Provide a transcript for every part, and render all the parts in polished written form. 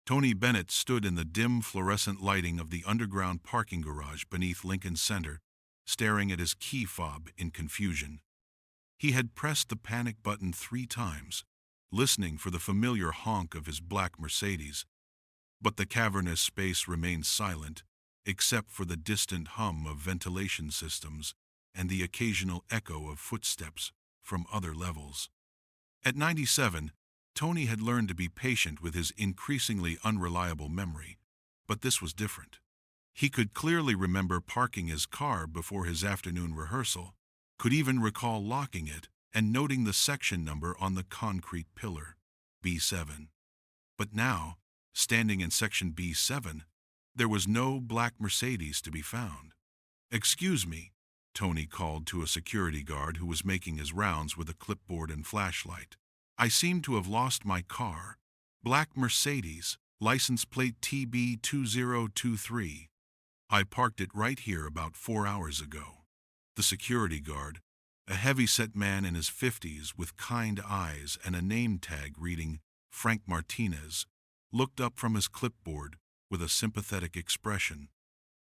Tony Bennett stood in the dim fluorescent lighting of the underground parking garage beneath Lincoln Center, staring at his key fob in confusion. He had pressed the panic button 3 times, listening for the familiar honk of his black Mercedes, but the cavernous space remained silent, except for the distant hum of ventilation systems and the occasional echo of footsteps from other levels. At 97, Tony had learned to be patient with his increasingly unreliable memory, but this was different. He could clearly remember parking his car before his afternoon rehearsal, could even recall locking it and noting the section number on the concrete pillar, B7. But now, standing in section B7, there was no black Mercedes to be found. "Excuse me," Tony called to a security guard who was making his rounds with a clipboard and flashlight. "I seem to have lost my car. Black Mercedes, license plate TB2023. I parked it right here about 4 hours ago." The security guard, a heavy-set man in his 50s with kind eyes and a name tag reading Frank Martinez, looked up from his clipboard with a sympathetic expression.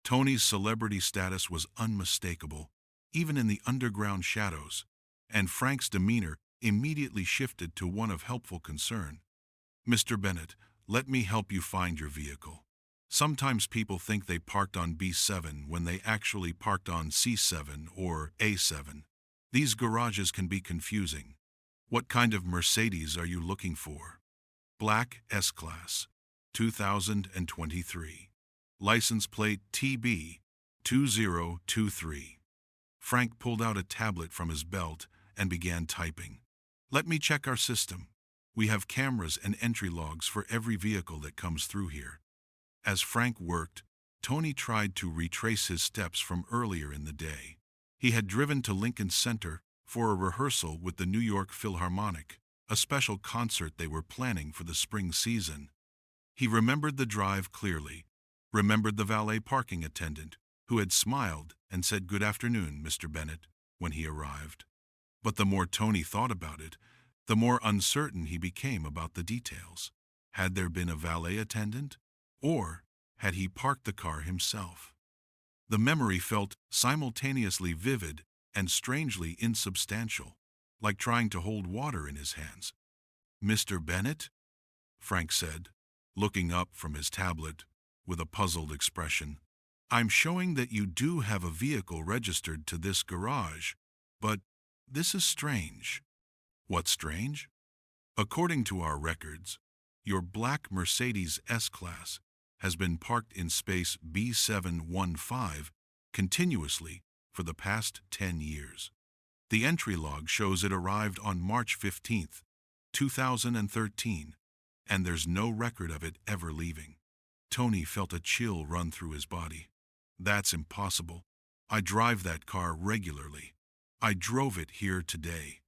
Tony's celebrity status was unmistakable, even in the underground shadows, and Frank's demeanor immediately shifted to one of helpful concern. "Mr. Bennett, let me help you find your vehicle. Sometimes people think they parked on B7 when they actually parked on C7 or A7. These garages can be confusing. What kind of Mercedes are you looking for?" "Black S-Class, 2023. License plate TB2023. Frank pulled out a tablet from his belt and began typing. "Let me check our system. We have cameras and entry logs for every vehicle that comes through here." As Frank worked, Tony tried to retrace his steps from earlier in the day. He had driven to Lincoln Center for a rehearsal with the New York Philharmonic, a special concert they were planning for the spring season. He remembered the drive clearly, remembered the valet parking attendant, who had smiled and said "Good afternoon, Mr. Bennett," when he arrived. But the more Tony thought about it, the more uncertain he became about the details. Had there been a valet attendant? Or had he parked the car himself? The memory felt simultaneously vivid and strangely insubstantial, like trying to hold water in his hands. "Mr. Bennett?" Frank said, looking up from his tablet with a puzzled expression. "I'm showing that you do have a vehicle registered to this garage, but this is strange." "What's strange?" "According to our records, your black Mercedes S-Class has been parked in space B715 continuously for the past 10 years. The entry log shows it arrived on March 15th, 2013, and there's no record of it ever leaving." Tony felt a chill run through his body. "That's impossible. I drive that car regularly. I drove it here today."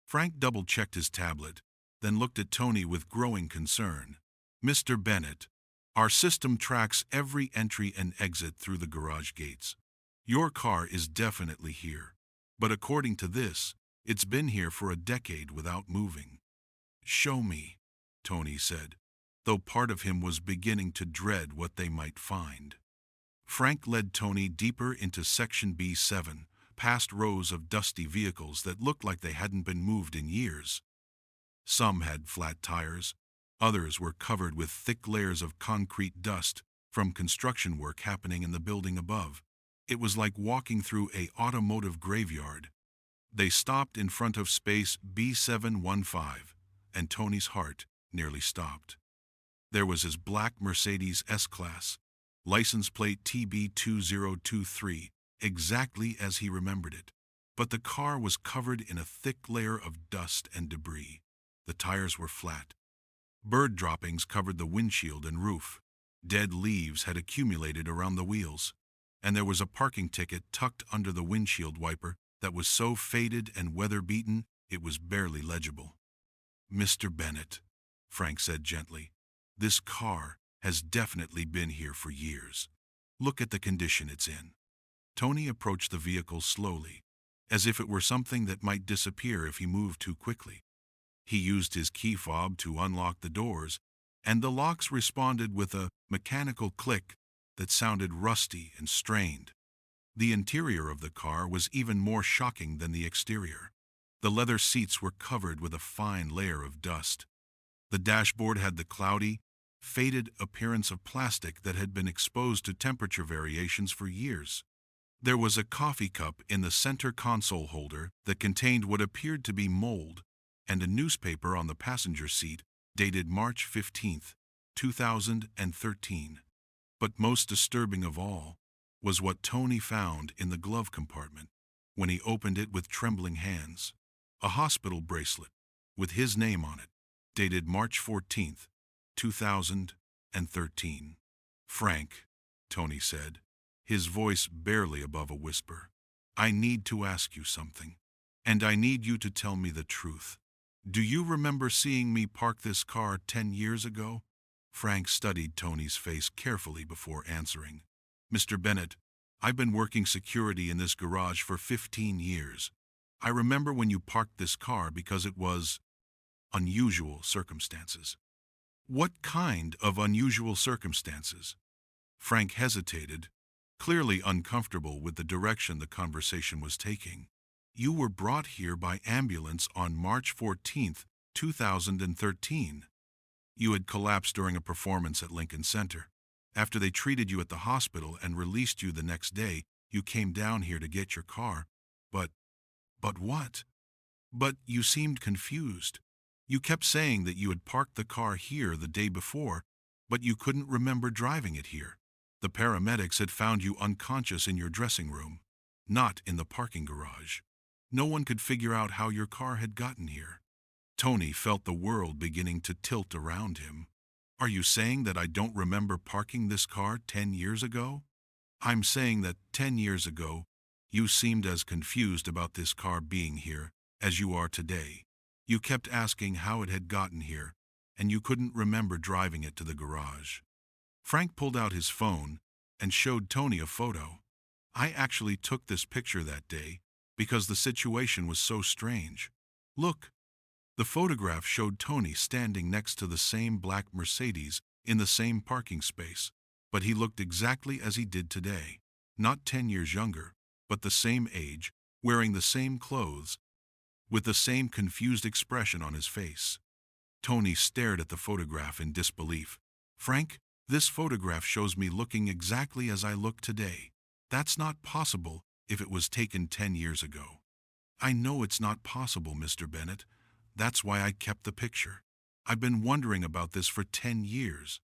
Frank double-checked his tablet, then looked at Tony with growing concern. "Mr. Bennett, our system tracks every entry and exit through the garage gates. Your car is definitely here, but according to this, it's been here for a decade without moving." "Show me," Tony said, though part of him was beginning to dread what they might find. Frank led Tony deeper into section B7, past rows of dusty vehicles that looked like they hadn't been moved in years. Some had flat tires, others were covered with thick layers of concrete dust from construction work happening in the building above. It was like walking through an automotive graveyard. They stopped in front of space B715, and Tony's heart nearly stopped. There was his black Mercedes S-Class, license plate TB2023, exactly as he remembered it. But the car was covered in a thick layer of dust and debris. The tires were flat. Bird droppings covered the windshield and roof. Dead leaves had accumulated around the wheels, and there was a parking ticket tucked under the windshield wiper that was so faded and weather-beaten it was barely legible. "Mr. Bennett," Frank said gently, "this car has definitely been here for years. Look at the condition it's in." Tony approached the vehicle slowly, as if it were something that might disappear if he moved too quickly. He used his key fob to unlock the doors and the locks responded with a mechanical click that sounded rusty and strained. The interior of the car was even more shocking than the exterior. The leather seats were covered with a fine layer of dust. The dashboard had the cloudy, faded appearance of plastic that had been exposed to temperature variations for years. There was a coffee cup in the center console holder that contained what appeared to be mold, and a newspaper on the passenger seat dated March 15th, 2013. But most disturbing of all was what Tony found in the glove compartment when he opened it with trembling hands. A hospital bracelet with his name on it, dated March 14th, 2013. "Frank," Tony said, his voice barely above a whisper, "I need to ask you something, and I need you to tell me the truth. Do you remember seeing me park this car 10 years ago?" Frank studied Tony's face carefully before answering. "Mr. Bennett, I've been working security in this garage for 15 years. I remember when you parked this car because it was unusual circumstances." "What kind of unusual circumstances?" Frank hesitated, clearly uncomfortable with the direction the conversation was taking. "You were brought here by ambulance on March 14th, 2013. You had collapsed during a performance at Lincoln Center. After they treated you at the hospital and released you the next day, you came down here to get your car. But what? But you seemed confused. You kept saying that you had parked the car here the day before, but you couldn't remember driving it here. The paramedics had found you unconscious in your dressing room, not in the parking garage. No one could figure out how your car had gotten here." Tony felt the world beginning to tilt around him. "Are you saying that I don't remember parking this car 10 years ago?" "I'm saying that 10 years ago, you seemed as confused about this car being here as you are today. You kept asking how it had gotten here, and you couldn't remember driving it to the garage." Frank pulled out his phone and showed Tony a photo. "I actually took this picture that day because the situation was so strange. Look." The photograph showed Tony standing next to the same black Mercedes in the same parking space, but he looked exactly as he did today, not 10 years younger, but the same age, wearing the same clothes, with the same confused expression on his face. Tony stared at the photograph in disbelief. "Frank, this photograph shows me looking exactly as I look today. That's not possible if it was taken 10 years ago." "I know it's not possible, Mr. Bennett. That's why I kept the picture. I've been wondering about this for 10 years.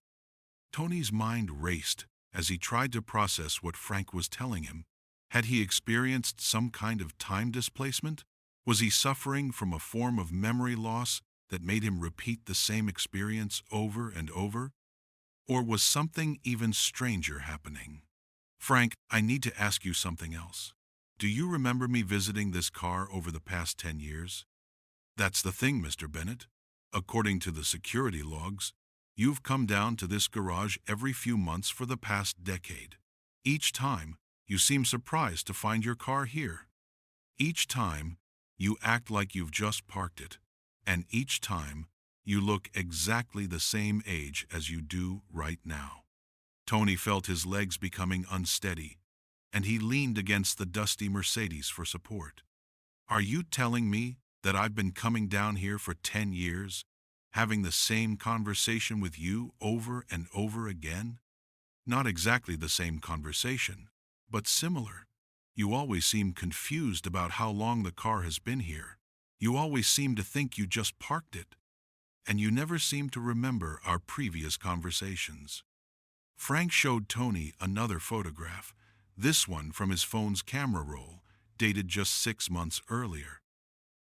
Tony's mind raced as he tried to process what Frank was telling him. Had he experienced some kind of time displacement? Was he suffering from a form of memory loss that made him repeat the same experience over and over? Or was something even stranger happening? "Frank, I need to ask you something else. Do you remember me visiting this car over the past 10 years? "That's the thing, Mr. Bennett. According to the security logs, you've come down to this garage every few months for the past decade. Each time, you seem surprised to find your car here. Each time, you act like you've just parked it. And each time, you look exactly the same age as you do right now." Tony felt his legs becoming unsteady, and he leaned against the dusty Mercedes for support. "Are you telling me that I've been coming down here for 10 years, having the same conversation with you over and over again?" "Not exactly the same conversation, but similar. You always seem confused about how long the car has been here. You always seem to think you just parked it. And you never seem to remember our previous conversations." Frank showed Tony another photograph, this one from his phone's camera roll, dated just 6 months earlier.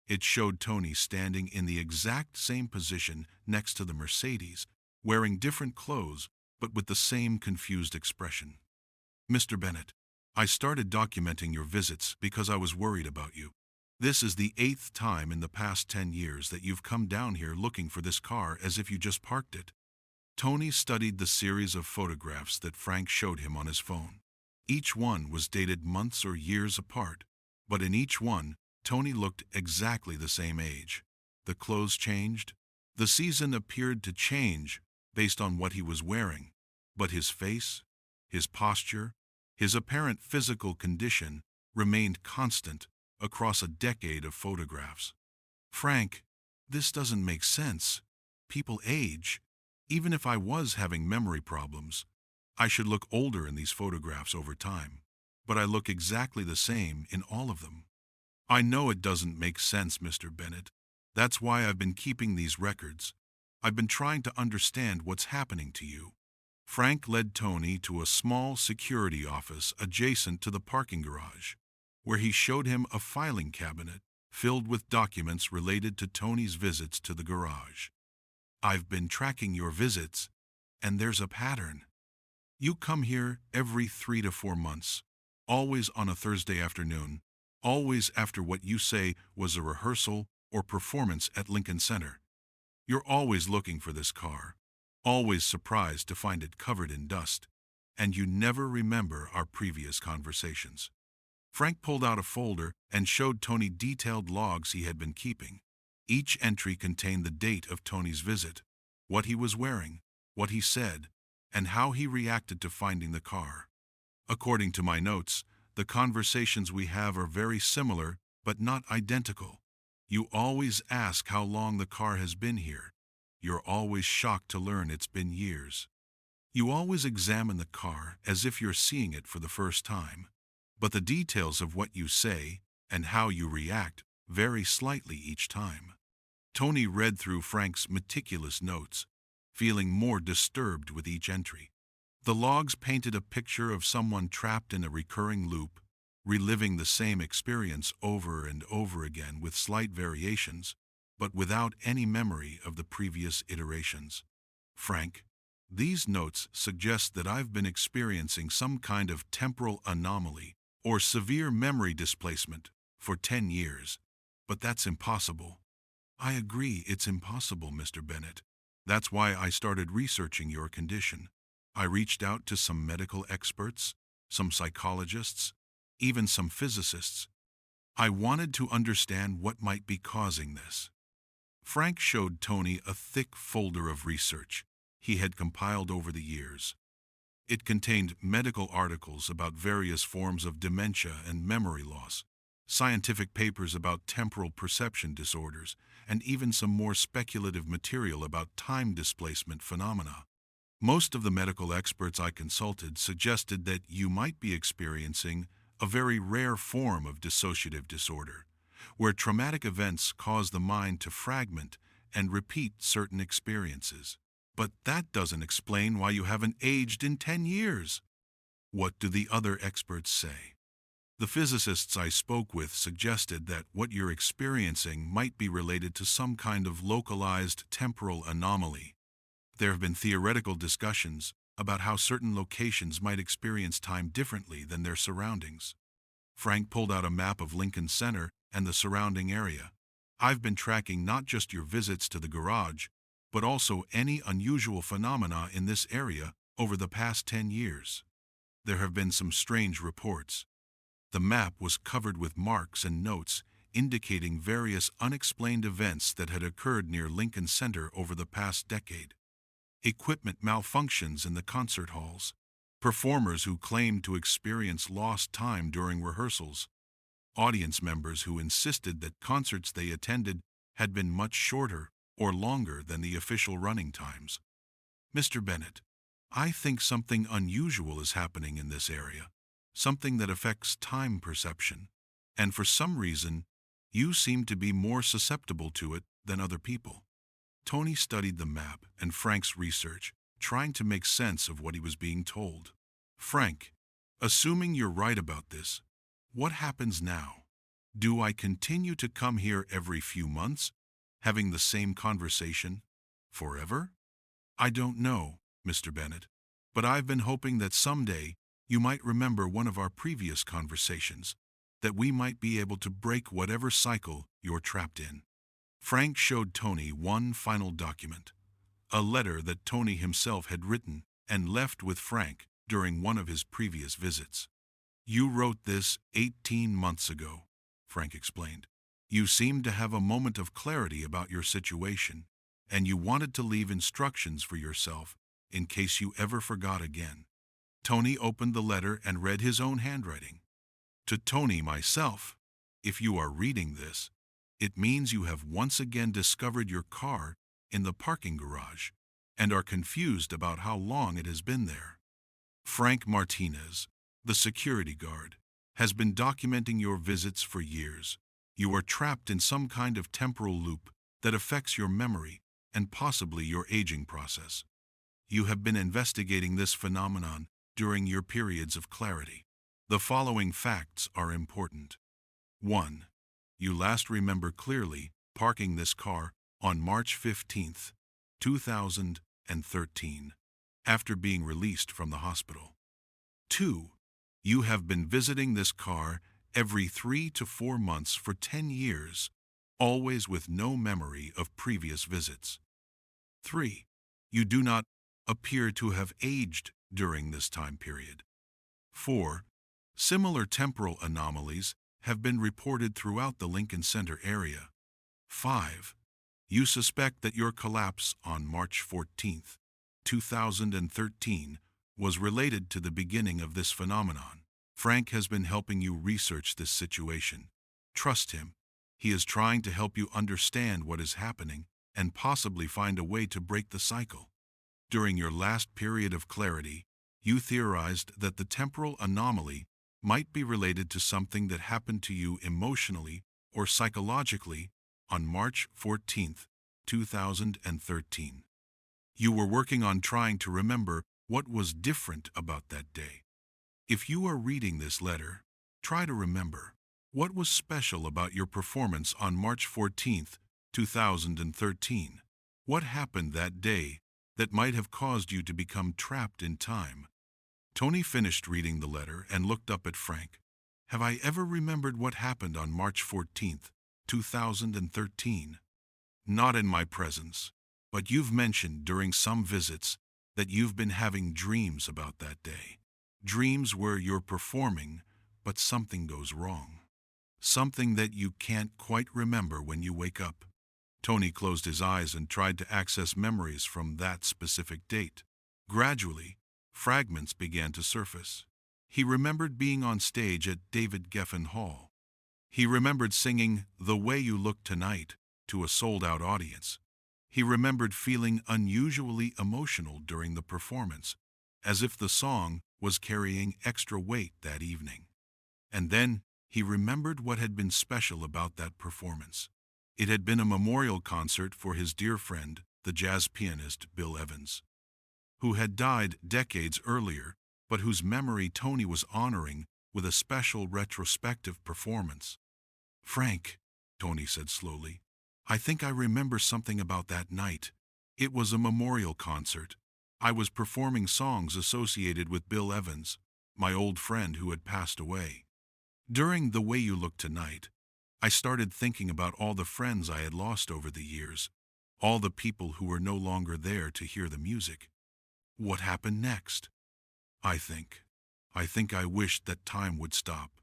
It showed Tony standing in the exact same position next to the Mercedes, wearing different clothes, but with the same confused expression. "Mr. Bennett, I started documenting your visits because I was worried about you. This is the 8th time in the past 10 years that you've come down here looking for this car as if you just parked it." Tony studied the series of photographs that Frank showed him on his phone. Each one was dated months or years apart, but in each one, Tony looked exactly the same age. The clothes changed. The season appeared to change, based on what he was wearing, but his face, his posture, his apparent physical condition remained constant across a decade of photographs. Frank, this doesn't make sense. People age. Even if I was having memory problems, I should look older in these photographs over time. But I look exactly the same in all of them. I know it doesn't make sense, Mr. Bennett. That's why I've been keeping these records. I've been trying to understand what's happening to you. Frank led Tony to a small security office adjacent to the parking garage, where he showed him a filing cabinet filled with documents related to Tony's visits to the garage. I've been tracking your visits, and there's a pattern. You come here every 3 to 4 months, always on a Thursday afternoon, always after what you say was a rehearsal or performance at Lincoln Center. You're always looking for this car, always surprised to find it covered in dust, and you never remember our previous conversations. Frank pulled out a folder and showed Tony detailed logs he had been keeping. Each entry contained the date of Tony's visit, what he was wearing, what he said, and how he reacted to finding the car. According to my notes, the conversations we have are very similar, but not identical. You always ask how long the car has been here. You're always shocked to learn it's been years. You always examine the car as if you're seeing it for the first time. But the details of what you say and how you react vary slightly each time. Tony read through Frank's meticulous notes, feeling more disturbed with each entry. The logs painted a picture of someone trapped in a recurring loop, reliving the same experience over and over again with slight variations, but without any memory of the previous iterations. Frank, these notes suggest that I've been experiencing some kind of temporal anomaly or severe memory displacement for 10 years, but that's impossible. I agree it's impossible, Mr. Bennett. That's why I started researching your condition. I reached out to some medical experts, some psychologists, even some physicists. I wanted to understand what might be causing this. Frank showed Tony a thick folder of research he had compiled over the years. It contained medical articles about various forms of dementia and memory loss, scientific papers about temporal perception disorders, and even some more speculative material about time displacement phenomena. Most of the medical experts I consulted suggested that you might be experiencing a very rare form of dissociative disorder, where traumatic events cause the mind to fragment and repeat certain experiences. But that doesn't explain why you haven't aged in 10 years. What do the other experts say? The physicists I spoke with suggested that what you're experiencing might be related to some kind of localized temporal anomaly. There have been theoretical discussions about how certain locations might experience time differently than their surroundings. Frank pulled out a map of Lincoln Center and the surrounding area. I've been tracking not just your visits to the garage, but also any unusual phenomena in this area over the past 10 years. There have been some strange reports. The map was covered with marks and notes indicating various unexplained events that had occurred near Lincoln Center over the past decade. Equipment malfunctions in the concert halls, performers who claimed to experience lost time during rehearsals, audience members who insisted that concerts they attended had been much shorter or longer than the official running times. Mr. Bennett, I think something unusual is happening in this area, something that affects time perception, and for some reason, you seem to be more susceptible to it than other people. Tony studied the map and Frank's research, trying to make sense of what he was being told. Frank, assuming you're right about this, what happens now? Do I continue to come here every few months, having the same conversation, forever? I don't know, Mr. Bennett, but I've been hoping that someday you might remember one of our previous conversations, that we might be able to break whatever cycle you're trapped in. Frank showed Tony one final document, a letter that Tony himself had written and left with Frank during one of his previous visits. You wrote this 18 months ago, Frank explained. You seemed to have a moment of clarity about your situation, and you wanted to leave instructions for yourself in case you ever forgot again. Tony opened the letter and read his own handwriting. To Tony, myself, if you are reading this, it means you have once again discovered your car in the parking garage and are confused about how long it has been there. Frank Martinez, the security guard, has been documenting your visits for years. You are trapped in some kind of temporal loop that affects your memory and possibly your aging process. You have been investigating this phenomenon during your periods of clarity. The following facts are important. 1. You last remember clearly parking this car on March 15, 2013, after being released from the hospital. 2. You have been visiting this car every 3 to 4 months for 10 years, always with no memory of previous visits. 3. You do not appear to have aged during this time period. 4. Similar temporal anomalies have been reported throughout the Lincoln Center area. 5. You suspect that your collapse on March 14, 2013 was related to the beginning of this phenomenon. Frank has been helping you research this situation. Trust him. He is trying to help you understand what is happening and possibly find a way to break the cycle. During your last period of clarity, you theorized that the temporal anomaly might be related to something that happened to you emotionally or psychologically on March 14, 2013. You were working on trying to remember what was different about that day. If you are reading this letter, try to remember what was special about your performance on March 14, 2013. What happened that day that might have caused you to become trapped in time? Tony finished reading the letter and looked up at Frank. Have I ever remembered what happened on March 14, 2013? Not in my presence, but you've mentioned during some visits that you've been having dreams about that day. Dreams where you're performing, but something goes wrong. Something that you can't quite remember when you wake up. Tony closed his eyes and tried to access memories from that specific date. Gradually, fragments began to surface. He remembered being on stage at David Geffen Hall. He remembered singing "The Way You Look Tonight" to a sold-out audience. He remembered feeling unusually emotional during the performance, as if the song was carrying extra weight that evening. And then he remembered what had been special about that performance. It had been a memorial concert for his dear friend, the jazz pianist Bill Evans, who had died decades earlier, but whose memory Tony was honoring with a special retrospective performance. "Frank," Tony said slowly, "I think I remember something about that night. It was a memorial concert. I was performing songs associated with Bill Evans, my old friend who had passed away. During The Way You Look Tonight, I started thinking about all the friends I had lost over the years, all the people who were no longer there to hear the music. What happened next? I think I wished that time would stop.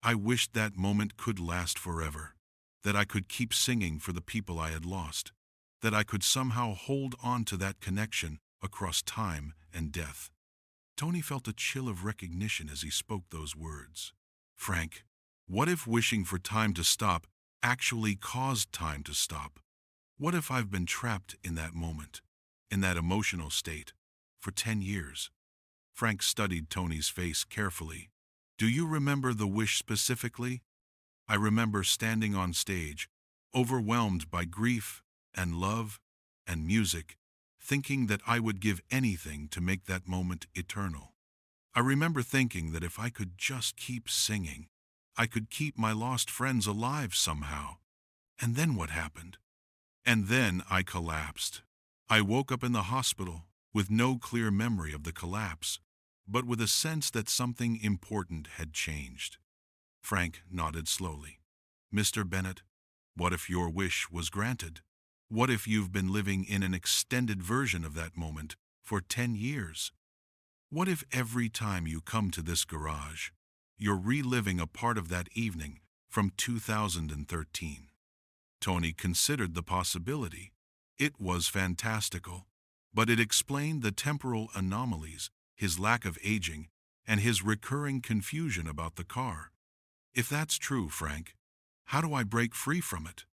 I wished that moment could last forever, that I could keep singing for the people I had lost, that I could somehow hold on to that connection across time and death." Tony felt a chill of recognition as he spoke those words. "Frank, what if wishing for time to stop actually caused time to stop? What if I've been trapped in that moment, in that emotional state, for 10 years? Frank studied Tony's face carefully. "Do you remember the wish specifically?" "I remember standing on stage, overwhelmed by grief and love and music, thinking that I would give anything to make that moment eternal. I remember thinking that if I could just keep singing, I could keep my lost friends alive somehow. And then what happened? And then I collapsed. I woke up in the hospital with no clear memory of the collapse, but with a sense that something important had changed." Frank nodded slowly. "Mr. Bennett, what if your wish was granted? What if you've been living in an extended version of that moment for 10 years? What if every time you come to this garage, you're reliving a part of that evening from 2013? Tony considered the possibility. It was fantastical, but it explained the temporal anomalies, his lack of aging, and his recurring confusion about the car. If that's true, Frank, how do I break free from it?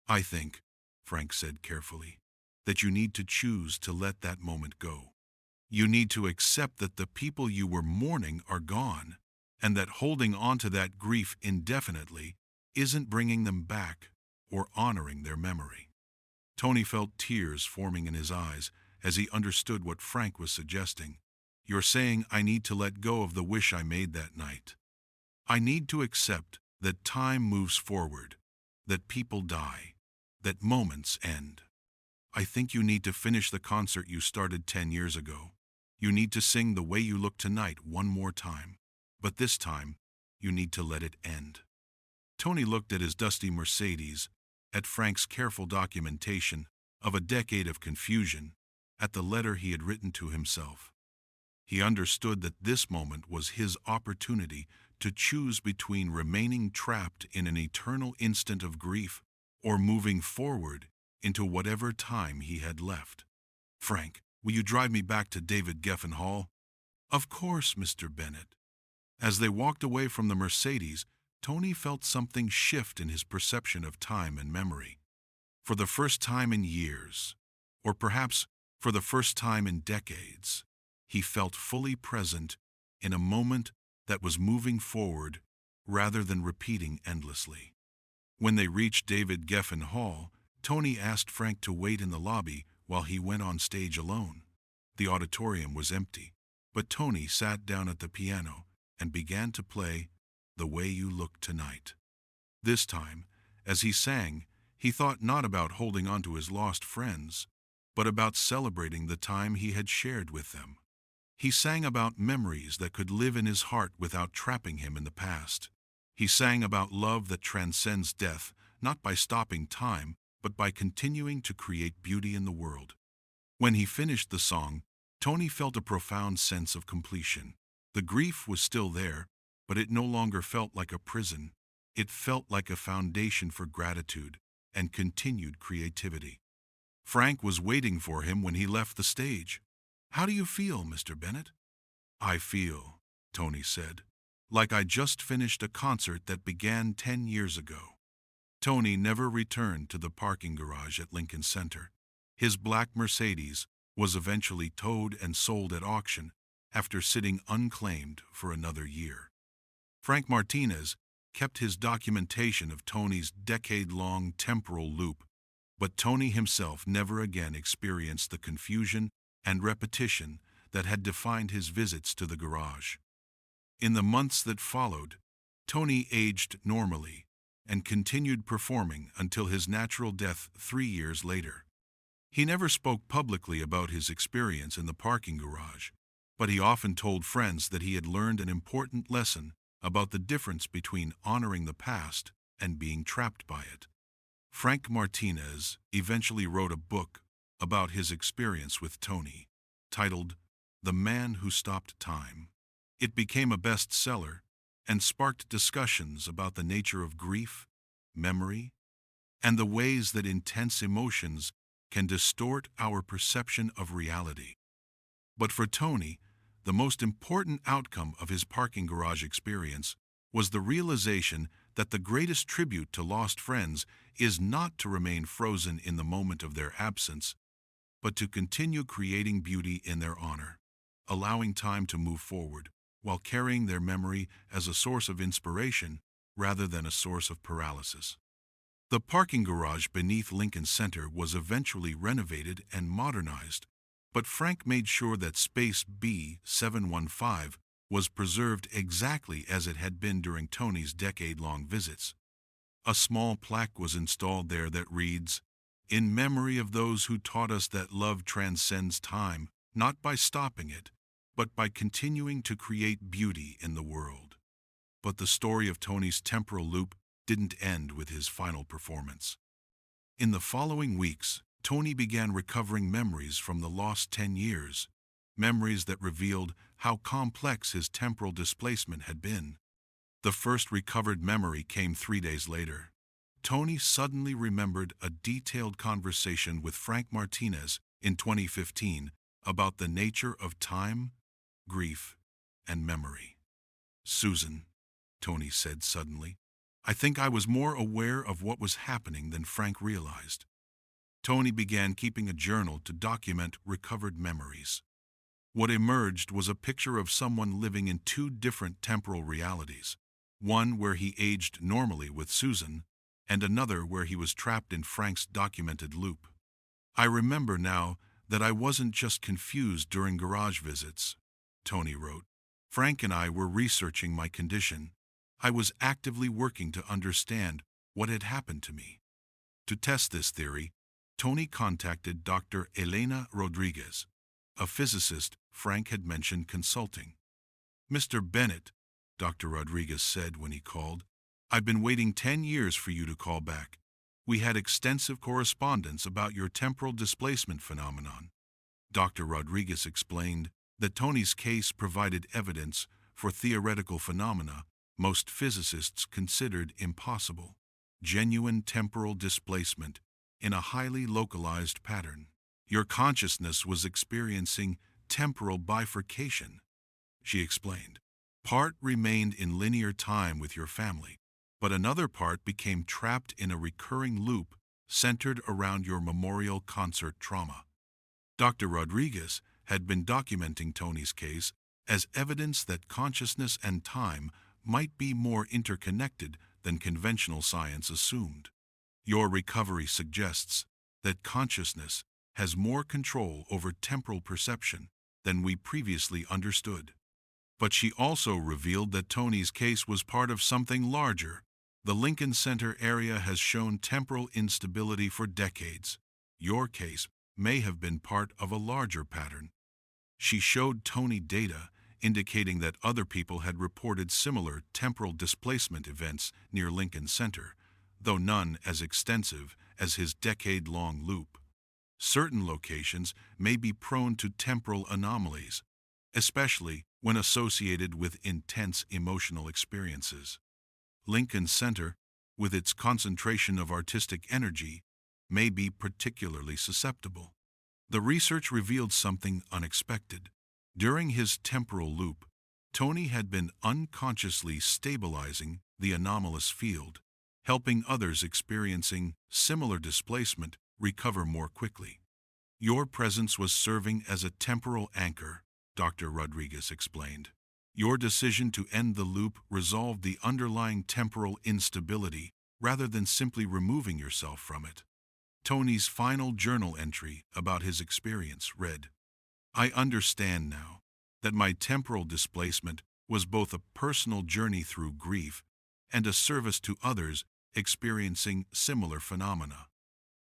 I think, Frank said carefully, that you need to choose to let that moment go. You need to accept that the people you were mourning are gone, and that holding on to that grief indefinitely isn't bringing them back or honoring their memory. Tony felt tears forming in his eyes as he understood what Frank was suggesting. You're saying I need to let go of the wish I made that night. I need to accept that time moves forward, that people die, that moments end. I think you need to finish the concert you started 10 years ago. You need to sing The Way You Look Tonight one more time. But this time, you need to let it end. Tony looked at his dusty Mercedes, at Frank's careful documentation of a decade of confusion, at the letter he had written to himself. He understood that this moment was his opportunity to choose between remaining trapped in an eternal instant of grief or moving forward into whatever time he had left. Frank, will you drive me back to David Geffen Hall? Of course, Mr. Bennett. As they walked away from the Mercedes, Tony felt something shift in his perception of time and memory. For the first time in years, or perhaps for the first time in decades, he felt fully present in a moment that was moving forward rather than repeating endlessly. When they reached David Geffen Hall, Tony asked Frank to wait in the lobby while he went on stage alone. The auditorium was empty, but Tony sat down at the piano and began to play The Way You Look Tonight. This time, as he sang, he thought not about holding on to his lost friends, but about celebrating the time he had shared with them. He sang about memories that could live in his heart without trapping him in the past. He sang about love that transcends death, not by stopping time, but by continuing to create beauty in the world. When he finished the song, Tony felt a profound sense of completion. The grief was still there, but it no longer felt like a prison. It felt like a foundation for gratitude and continued creativity. Frank was waiting for him when he left the stage. How do you feel, Mr. Bennett? I feel, Tony said, like I just finished a concert that began 10 years ago. Tony never returned to the parking garage at Lincoln Center. His black Mercedes was eventually towed and sold at auction after sitting unclaimed for another year. Frank Martinez kept his documentation of Tony's decade-long temporal loop, but Tony himself never again experienced the confusion and repetition that had defined his visits to the garage. In the months that followed, Tony aged normally and continued performing until his natural death 3 years later. He never spoke publicly about his experience in the parking garage, but he often told friends that he had learned an important lesson about the difference between honoring the past and being trapped by it. Frank Martinez eventually wrote a book about his experience with Tony, titled The Man Who Stopped Time. It became a bestseller and sparked discussions about the nature of grief, memory, and the ways that intense emotions can distort our perception of reality. But for Tony, the most important outcome of his parking garage experience was the realization that the greatest tribute to lost friends is not to remain frozen in the moment of their absence, but to continue creating beauty in their honor, allowing time to move forward, while carrying their memory as a source of inspiration rather than a source of paralysis. The parking garage beneath Lincoln Center was eventually renovated and modernized, but Frank made sure that space B715 was preserved exactly as it had been during Tony's decade-long visits. A small plaque was installed there that reads, "In memory of those who taught us that love transcends time, not by stopping it, but by continuing to create beauty in the world." But the story of Tony's temporal loop didn't end with his final performance. In the following weeks, Tony began recovering memories from the lost 10 years, memories that revealed how complex his temporal displacement had been. The first recovered memory came 3 days later. Tony suddenly remembered a detailed conversation with Frank Martinez in 2015 about the nature of time, grief, and memory. "Susan," Tony said suddenly, "I think I was more aware of what was happening than Frank realized." Tony began keeping a journal to document recovered memories. What emerged was a picture of someone living in two different temporal realities, one where he aged normally with Susan, and another where he was trapped in Frank's documented loop. "I remember now that I wasn't just confused during garage visits," Tony wrote. "Frank and I were researching my condition. I was actively working to understand what had happened to me." To test this theory, Tony contacted Dr. Elena Rodriguez, a physicist Frank had mentioned consulting. "Mr. Bennett," Dr. Rodriguez said when he called, "I've been waiting 10 years for you to call back. We had extensive correspondence about your temporal displacement phenomenon." Dr. Rodriguez explained that Tony's case provided evidence for theoretical phenomena most physicists considered impossible: genuine temporal displacement in a highly localized pattern. "Your consciousness was experiencing temporal bifurcation," she explained. "Part remained in linear time with your family, but another part became trapped in a recurring loop centered around your memorial concert trauma." Dr. Rodriguez had been documenting Tony's case as evidence that consciousness and time might be more interconnected than conventional science assumed. "Your recovery suggests that consciousness has more control over temporal perception than we previously understood." But she also revealed that Tony's case was part of something larger. "The Lincoln Center area has shown temporal instability for decades. Your case may have been part of a larger pattern." She showed Tony data indicating that other people had reported similar temporal displacement events near Lincoln Center, though none as extensive as his decade-long loop. Certain locations may be prone to temporal anomalies, especially when associated with intense emotional experiences. Lincoln Center, with its concentration of artistic energy, may be particularly susceptible. The research revealed something unexpected. During his temporal loop, Tony had been unconsciously stabilizing the anomalous field, helping others experiencing similar displacement recover more quickly. "Your presence was serving as a temporal anchor," Dr. Rodriguez explained. "Your decision to end the loop resolved the underlying temporal instability rather than simply removing yourself from it." Tony's final journal entry about his experience read, "I understand now that my temporal displacement was both a personal journey through grief and a service to others experiencing similar phenomena.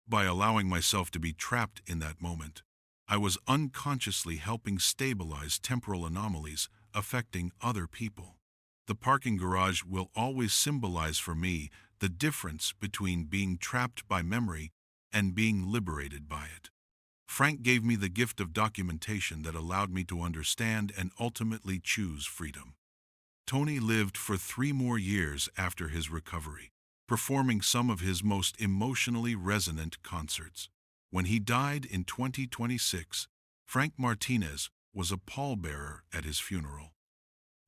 By allowing myself to be trapped in that moment, I was unconsciously helping stabilize temporal anomalies affecting other people. The parking garage will always symbolize for me the difference between being trapped by memory and being liberated by it. Frank gave me the gift of documentation that allowed me to understand and ultimately choose freedom." Tony lived for 3 more years after his recovery, performing some of his most emotionally resonant concerts. When he died in 2026, Frank Martinez was a pallbearer at his funeral.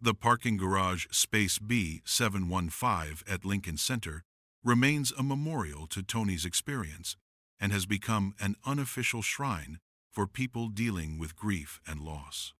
The parking garage Space B715 at Lincoln Center remains a memorial to Tony's experience and has become an unofficial shrine for people dealing with grief and loss.